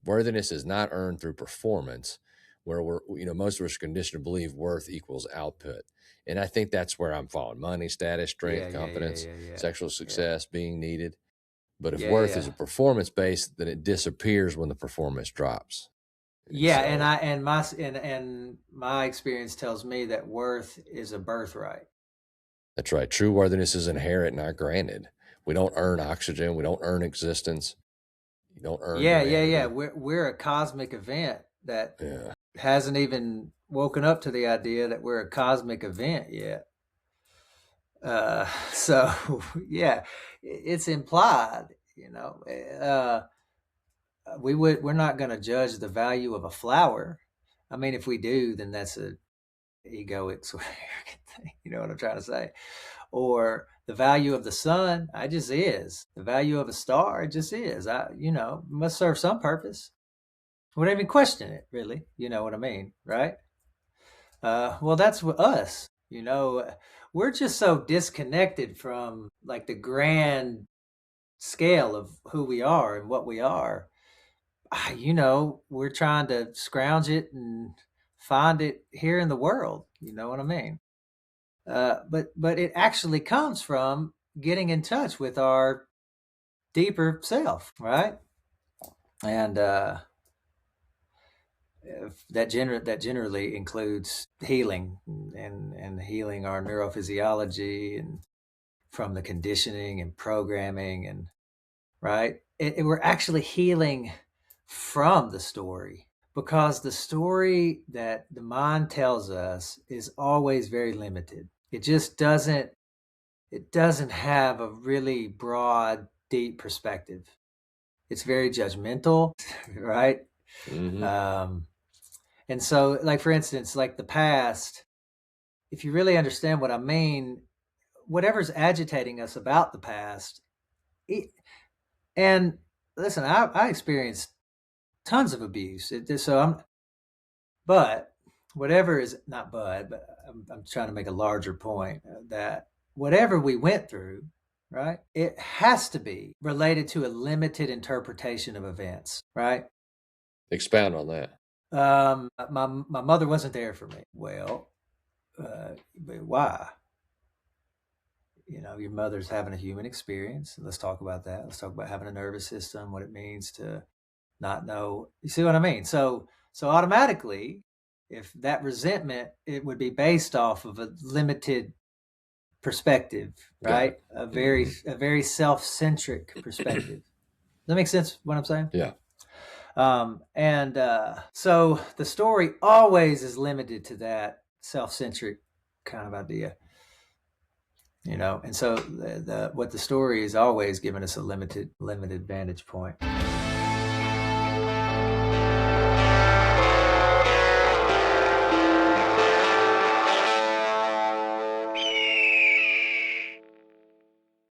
Worthiness is not earned through performance, where most of us are conditioned to believe worth equals output. And I think that's where I'm falling. Money, status, Yeah, strength, yeah, yeah, competence, yeah, yeah, sexual yeah, success, being needed. But if yeah, worth is yeah. a performance based, then it disappears when the performance drops. And Yeah, so and my experience tells me that worth is a birthright. that's right. True worthiness is inherent, not granted. We don't earn oxygen. We don't earn existence. You don't earn Yeah, yeah, yeah. humanity. We're a cosmic event that Yeah. hasn't even woken up to the idea that we're a cosmic event yet. So yeah, it's implied, you know. We're not going to judge the value of a flower. I mean, if we do, then that's a egoic sort of arrogant thing. You know what I'm trying to say? Or the value of the sun, I just is. The value of a star, it just is. Must serve some purpose. We don't even question it, really. You know what I mean, right? Well, that's us. We're just so disconnected from like the grand scale of who we are and what we are. We're trying to scrounge it and find it here in the world. You know what I mean? But it actually comes from getting in touch with our deeper self, right? And that generally includes healing and healing our neurophysiology and from the conditioning and programming and right. We're actually healing from the story because the story that the mind tells us is always very limited. It doesn't have a really broad, deep perspective. It's very judgmental, right? Mm-hmm. Um, and so, like for instance, like the past, if you really understand what I mean, whatever's agitating us about the past, it, and listen, I experienced tons of abuse. But whatever is not, but I'm trying to make a larger point that whatever we went through, right, it has to be related to a limited interpretation of events, right? Expound on that. My mother wasn't there for me. Well, but why? Your mother's having a human experience. Let's talk about that. Let's talk about having a nervous system, what it means to not know. You see what I mean? So automatically, if that resentment, it would be based off of a limited perspective, Got right? it. A very Mm-hmm. a very self-centric perspective. Does that make sense what I'm saying? Yeah. And so the story always is limited to that self-centric kind of idea. And so what the story is always giving us a limited vantage point.